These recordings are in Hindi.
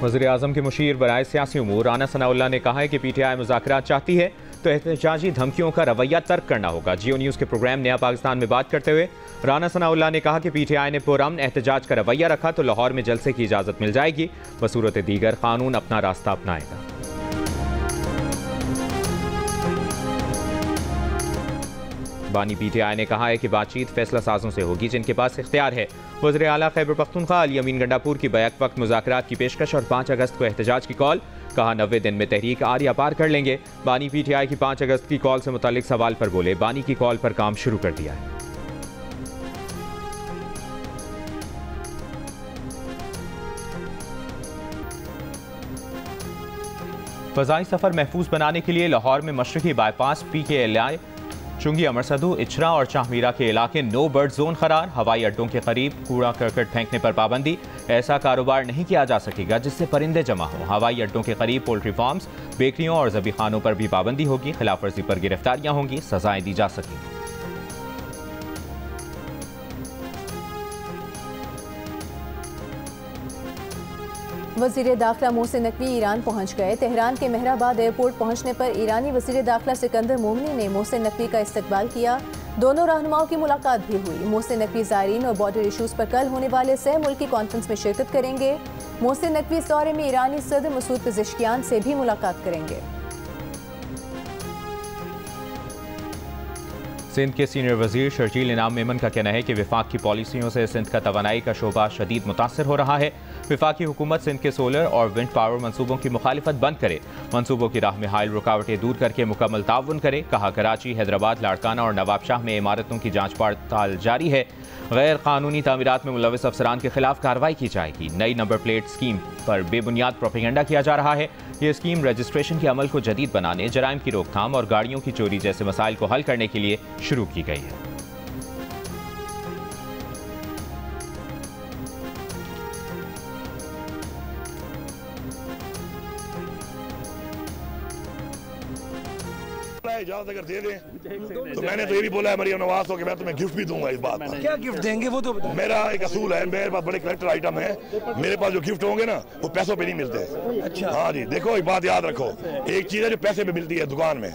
वज़ीर-ए-आज़म के मुशीर बराए सियासी उमूर राना सनाउल्लाह ने कहा है कि PTI मुज़ाकरात चाहती है तो एहतजाजी धमकियों का रवैया तर्क करना होगा। जियो न्यूज़ के प्रोग्राम नया पाकिस्तान में बात करते हुए राना सनाउल्लाह ने कहा कि PTI ने पुरअमन एहतजाज का रवैया रखा तो लाहौर में जलसे की इजाज़त मिल जाएगी, बसूरत दीगर कानून अपना रास्ता अपनाएगा। बानी PTI ने कहा है कि बातचीत फैसला साजों से होगी जिनके पास इख्तियार है। वज़ीर आला खैबर पख्तूनख्वा अली अमीन गंडापुर की बैक वक्त मुज़ाकरात की पेशकश और 5 अगस्त को एहतजाज की कॉल। कहा 90 दिन में तहरीक आरिया पार कर लेंगे। बानी PTI की 5 अगस्त की कॉल से मुतालिक सवाल पर बोले, बानी की कॉल पर काम शुरू कर दिया है। फ़ज़ाई सफ़र महफूज बनाने के लिए लाहौर में मशरकी बाईपास PKLI चुंगी अमरसदू इचरा और शाहमीरा के इलाके नो बर्ड जोन करार। हवाई अड्डों के करीब कूड़ा करकट फेंकने पर पाबंदी। ऐसा कारोबार नहीं किया जा सकेगा जिससे परिंदे जमा हों। हवाई अड्डों के करीब पोल्ट्री फार्म्स, बेकरियों और ज़बीखानों पर भी पाबंदी होगी। खिलाफ वर्जी पर गिरफ्तारियां होंगी, सजाएं दी जा सकेंगी। वज़ीर दाखिला मोहसिन नकवी ईरान पहुंच गए। तेहरान के मेहराबाद एयरपोर्ट पहुंचने पर ईरानी वज़ीर दाखिला सिकंदर मोमनी ने मोहसिन नकवी का इस्तकबाल किया। दोनों रहनुमाओं की मुलाकात भी हुई। मोहसिन नकवी ज़ायरीन और बॉर्डर इशूज़ पर कल होने वाले सह मुल्की कॉन्फ्रेंस में शिरकत करेंगे। मोहसिन नकवी इस दौरे में ईरानी सदर मसूद पेज़ेश्कियान से भी मुलाकात करेंगे। सिंध के सीनियर वजीर शर्जील इनाम मेमन का कहना है कि विफाक की पॉलिसियों से सिंध का तवानाई का शोबा शदीद मुतासर हो रहा है। विफाकी हुकूमत सिंध के सोलर और विंड पावर मनसूबों की मुखालिफत बंद करे, मनसूबों की राह में हाइल रुकावटें दूर करके मुकम्मल ताउन करे। कहा कराची, हैदराबाद, लाड़काना और नवाबशाह में इमारतों की जांच पड़ताल जारी है। गैर कानूनी तामीरात में मुलविस अफसरान के खिलाफ कार्रवाई की जाएगी। नई नंबर प्लेट स्कीम पर बेबुनियाद प्रोपेगेंडा किया जा रहा है। ये स्कीम रजिस्ट्रेशन के अमल को जदीद बनाने, जराइम की रोकथाम और गाड़ियों की चोरी जैसे मसाइल को हल करने के लिए शुरू की गई है। इजाजत अगर दे दें तो मैंने तो ये भी बोला है मरियम नवाज को कि मैं तुम्हें गिफ्ट भी दूंगा। इस बात पर क्या गिफ्ट देंगे वो तो बताओ। मेरा एक असूल है, मेरे पास बड़े कलेक्टर आइटम है, मेरे पास जो गिफ्ट होंगे ना वो पैसों पे नहीं मिलते। अच्छा। हाँ जी, देखो एक बात याद रखो, एक चीज है जो पैसे पे मिलती है दुकान में,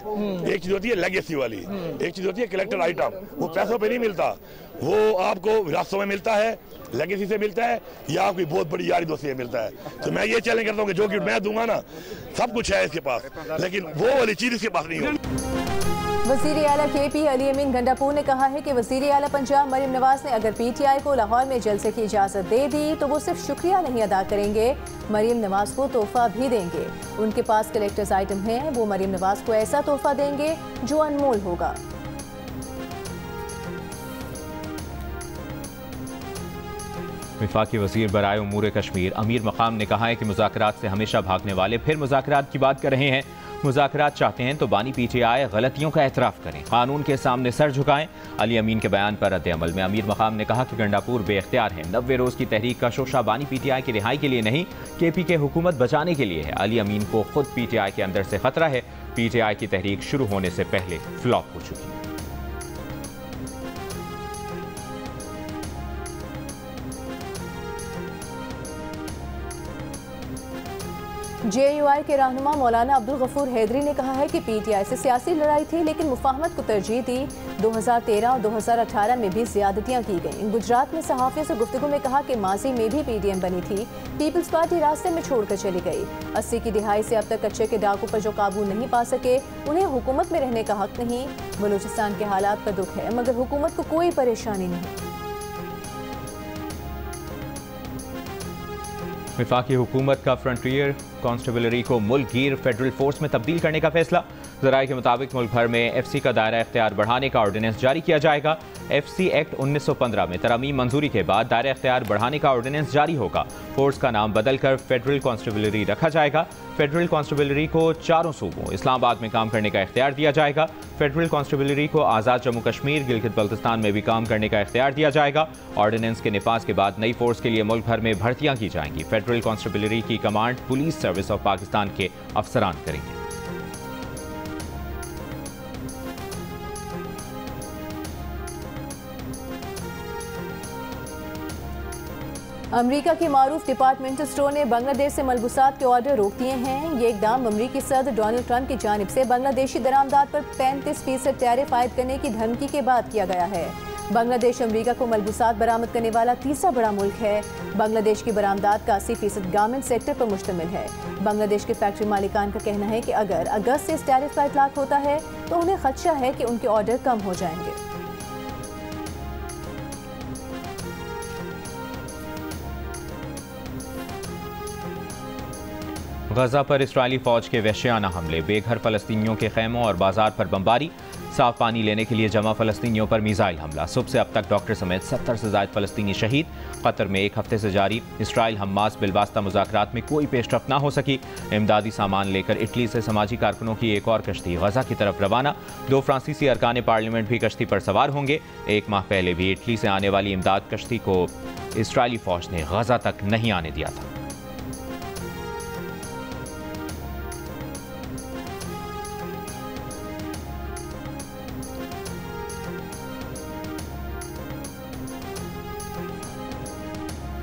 एक चीज होती है लेगेसी वाली, एक चीज होती है कलेक्टर आइटम, वो पैसों पे नहीं मिलता, वो आपको विरासतों में मिलता है, लेगेसी से मिलता है या आपकी बहुत बड़ी यारी दोस्ती से मिलता है। तो मैं ये चैलेंज करता हूँ कि जो गिफ्ट मैं दूंगा ना, सब कुछ है इसके पास, लेकिन वो वाली चीज इसके पास नहीं होगी। वज़ीर आला KP अली अमीन गंडापुर ने कहा है कि वज़ीर आला पंजाब मरियम नवाज ने अगर PTI को लाहौर में जलसे की इजाज़त दे दी तो वो सिर्फ शुक्रिया नहीं अदा करेंगे, मरियम नवाज को तोहफा भी देंगे। उनके पास कलेक्टर्स आइटम हैं, वो मरियम नवाज को ऐसा तोहफा देंगे जो अनमोल होगा। वफाकी वज़ीर बराए उमूर कश्मीर अमीर मकाम ने कहा है कि मुज़ाकरात से हमेशा भागने वाले फिर मुज़ाकरात की बात कर रहे हैं। मुज़ाकरात चाहते हैं तो बानी PTI गलतियों का एतराफ़ करें, कानून के सामने सर झुकाएं। अली अमीन के बयान पर रद्द अमल में अमीर मकाम ने कहा कि गंडापुर बेख्तियार है। 90 रोज़ की तहरीक का शोशा बानी PTI की रिहाई के लिए नहीं, KP के हुकूमत बचाने के लिए है। अली अमीन को खुद PTI के अंदर से खतरा है। PTI की तहरीक शुरू होने से पहले फ्लॉप हो चुकी है। JUI के रहनुमा मौलाना अब्दुल गफूर हैदरी ने कहा है कि PTI से सियासी लड़ाई थी लेकिन मुफाहमत को तरजीह दी। 2013 और 2018 में भी ज्यादतियां की गईं। गुजरात में सहाफ़ियों से गुफ्तगू में कहा कि माजी में भी PDM बनी थी, पीपल्स पार्टी रास्ते में छोड़कर चली गई। 80 की दिहाई से अब तक कच्चे के डाकू पर जो काबू नहीं पा सके उन्हें हुकूमत में रहने का हक नहीं। बलूचिस्तान के हालात पर दुख है मगर हुकूमत को कोई परेशानी नहीं। वफाकी हुकूमत का फ्रंटियर कांस्टेबलरी को मुल्क गिर फेडरल फोर्स में तब्दील करने का फैसला। ज़राए के मुताबिक मुल्क भर में FC का दायरा इख्तियार बढ़ाने का ऑर्डिनेंस जारी किया जाएगा। FC एक्ट 1915 में तरमीम मंजूरी के बाद दायरा इख्तियार बढ़ाने का ऑर्डिनेंस जारी होगा। फोर्स का नाम बदलकर फेडरल कांस्टेबलरी रखा जाएगा। फेडरल कांस्टेबलरी को 4 सूबों इस्लामाबाद में काम करने का इख्तियार दिया जाएगा। फेडरल कांस्टेबलरी को आज़ाद जम्मू कश्मीर, गिलगित बल्तिस्तान में भी काम करने का इख्तियार दिया जाएगा। ऑर्डिनेंस के निफाज के बाद नई फोर्स के लिए मुल्क भर में भर्तियां की जाएंगी। फेडरल कांस्टेबलरी की command police service of Pakistan के अफसरान करेंगे। अमेरिका के मारूफ डिपार्टमेंटल स्टोर ने बांग्लादेश से मलबूसात के ऑर्डर रोक दिए हैं। ये इकदाम अमेरिकी सदर डोनाल्ड ट्रंप की जानिब से बांग्लादेशी दरामदात पर 35% टैरिफ आयद करने की धमकी के बाद किया गया है। बांग्लादेश अमेरिका को मलबूसात बरामद करने वाला तीसरा बड़ा मुल्क है। बांग्लादेश की बरामदात का 80% गारमेंट सेक्टर पर मुश्तमिल है। बांग्लादेश के फैक्ट्री मालिकान का कहना है कि अगर अगस्त से इस टैरिफ का इतलाक होता है तो उन्हें खदशा है कि उनके ऑर्डर कम हो जाएंगे। गजा पर इस्राएली फौज के वहशियाना हमले, बेघर फलस्तीनियों के खैमों और बाजार पर बमबारी, साफ पानी लेने के लिए जमा फलस्तीनियों पर मिसाइल हमला। सुबह से अब तक डॉक्टर समेत 70 से ज़ायद फलस्तीनी शहीद। कतर में एक हफ्ते से जारी इसराइल हमास बिलवास्ता मुज़ाकरात में कोई पेशरफ ना हो सकी। इमदादी सामान लेकर इटली से समाजी कारकुनों की एक और कश्ती गजा की तरफ रवाना। 2 फ्रांसीसी अरकान पार्लियामेंट भी कश्ती पर सवार होंगे। एक माह पहले भी इटली से आने वाली इमदाद कश्ती को इसराइली फौज ने गजा तक नहीं आने दिया था।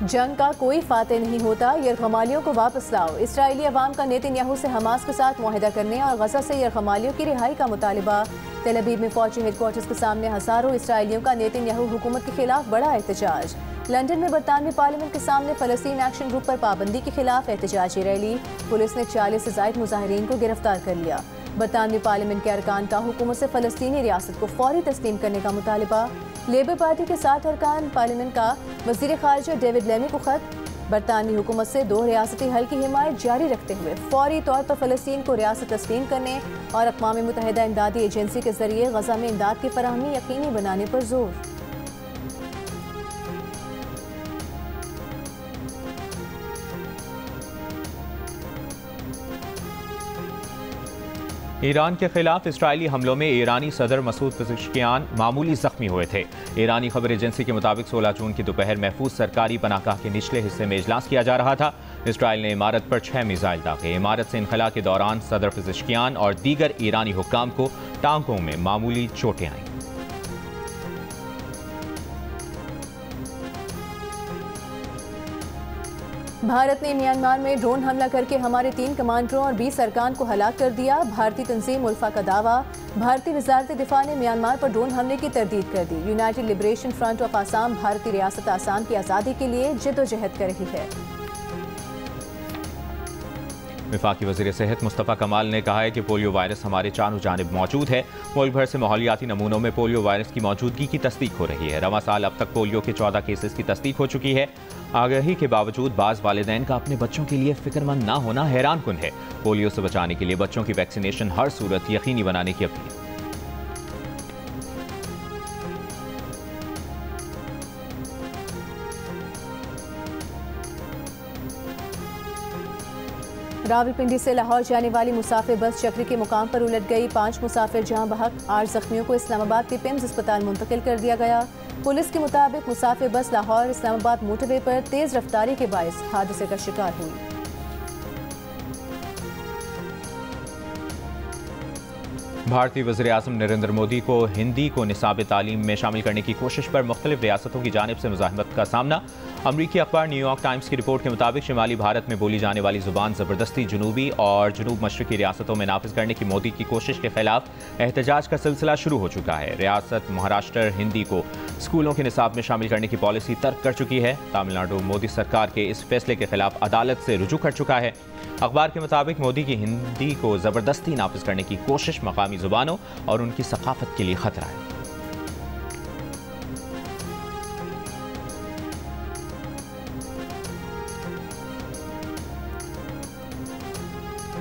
जंग का कोई फाते नहीं होता, यरगमालियों को वापस लाओ। इसराइली अवाम का नेतन्याहू से हमास के साथ मुआहिदा करने और गजा से यरगमालियों की रिहाई का मुतालिबा। तेल अवीव में फौजी हेडक्वार्टर्स के सामने हजारों इसराइलियों का नेतन्याहू हुकूमत के खिलाफ बड़ा एहतजाज। लंदन में बरतानवी पार्लियामेंट के सामने फलस्तीन एक्शन ग्रुप पर पाबंदी के खिलाफ एहतजाजी रैली। पुलिस ने 40 से ज़ायद मुजाहिरीन को गिरफ्तार कर लिया। बरतानवी पार्लियामेंट के अरकान का हुकूमत से फलस्तीनी रियासत को फौरी तस्लीम करने का मुतालिबा। लेबर पार्टी के 7 अरकान पार्लियामेंट का वज़ीर ख़ारिजा डेविड लेमी को खत। बरतानवी हुकूमत से 2 रियासती हल की हिमायत जारी रखते हुए फौरी तौर पर फ़लस्तीन को रियासत तस्लीम करने और अक़वाम मुत्तहिदा इमदादी एजेंसी के ज़रिए गजा में इमदाद की फराहमी यकीनी बनाने पर जोर। ईरान के खिलाफ इसराइली हमलों में ईरानी सदर मसूद पेज़ेश्कियान मामूली जख्मी हुए थे। ईरानी खबर एजेंसी के मुताबिक 16 जून की दोपहर महफूज सरकारी पनाहगाह के निचले हिस्से में इजलास किया जा रहा था। इसराइल ने इमारत पर 6 मिसाइल दागे। इमारत से इनखला के दौरान सदर पेज़ेश्कियान और दीगर ईरानी हुक्काम को टांकों में मामूली चोटें आईं। भारत ने म्यांमार में ड्रोन हमला करके हमारे 3 कमांडरों और 20 अरकान को हलाक कर दिया। भारतीय तंजीम उल्फा का दावा। भारतीय वजारत दिफा ने म्यांमार पर ड्रोन हमले की तरदीद कर दी। United liberation front of Assam भारतीय रियासत आसाम की आज़ादी के लिए जद्दोजहद कर रही है। वफाकी वज़ीर सेहत मुस्तफ़ा कमाल ने कहा है कि पोलियो वायरस हमारे चारों जानिब मौजूद है। मुल्क भर से माहौलियाती नमूनों में पोलियो वायरस की मौजूदगी की तस्दीक हो रही है। रवां साल अब तक पोलियो के 14 केसेस की तस्दीक हो चुकी है। आगाही के बावजूद बाज़ वालिदैन का अपने बच्चों के लिए फिक्रमंद ना होना हैरान कुन है। पोलियो से बचाने के लिए बच्चों की वैक्सीनेशन हर सूरत यकीनी बनाने की अपील। रावलपिंडी से लाहौर जाने वाली मुसाफिर बस चक्री के मुकाम पर उलट गई। 5 मुसाफिर जहां बहक, 8 जख्मियों को इस्लामाबाद के पिम्स अस्पताल मुंतकिल कर दिया गया। पुलिस के मुताबिक मुसाफिर बस लाहौर इस्लामाबाद मोटरवे पर तेज रफ्तारी के बायस हादसे का शिकार हुई। भारतीय वज़ीर आज़म नरेंद्र मोदी को हिंदी को निसाब तालीम में शामिल करने की कोशिश पर मुख्तलिफ रियासतों की जानिब से मुज़ाहमत का सामना। अमरीकी अखबार न्यूयॉर्क टाइम्स की रिपोर्ट के मुताबिक शिमाली भारत में बोली जाने वाली ज़ुबान ज़बरदस्ती जनूबी और जनूब मशरक़ी रियासतों में नाफिज करने की मोदी की कोशिश के खिलाफ एहतजाज का सिलसिला शुरू हो चुका है। रियासत महाराष्ट्र हिंदी को स्कूलों के निसाब में शामिल करने की पॉलिसी तर्क कर चुकी है। तमिलनाडु मोदी सरकार के इस फैसले के खिलाफ अदालत से रुजू कर चुका है। अखबार के मुताबिक मोदी की हिंदी को ज़बरदस्ती नाफिज करने की कोशिश मकामी ज़ुबानों और उनकी सकाफत के लिए खतरा है।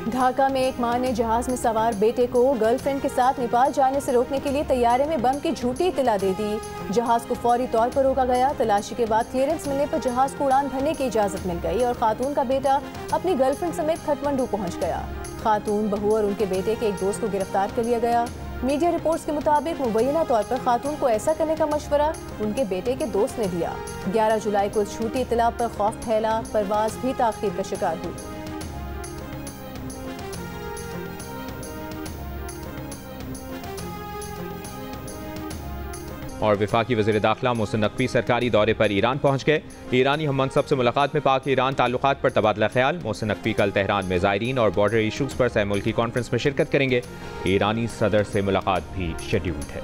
ढाका में एक मां ने जहाज में सवार बेटे को गर्लफ्रेंड के साथ नेपाल जाने से रोकने के लिए तैयारे में बम की झूठी इत्तला दे दी। जहाज को फौरी तौर पर रोका गया। तलाशी के बाद क्लियरेंस मिलने पर जहाज को उड़ान भरने की इजाजत मिल गई और खातून का बेटा अपनी गर्लफ्रेंड समेत खटमंडू पहुंच गया। खातून, बहू और उनके बेटे के एक दोस्त को गिरफ्तार कर लिया गया। मीडिया रिपोर्ट्स के मुताबिक मुबैना तौर पर खातून को ऐसा करने का मशवरा उनके बेटे के दोस्त ने दिया। 11 जुलाई को झूठी इत्तला पर खौफ फैला। परवाज भी ताखीर का शिकार हुई। और वफाकी वज़ीर दाखिला मोहसिन नकवी सरकारी दौरे पर ईरान पहुँच गए। ईरानी हम मनसब से मुलाकात में पाक ईरान ताल्लुकात पर तबादला ख्याल। मोहसिन नकवी कल तेहरान में ज़ायरीन और बॉर्डर इशूज़ पर सहमुल्की कॉन्फ्रेंस में शिरकत करेंगे। ईरानी सदर से मुलाकात भी शेड्यूल्ड है।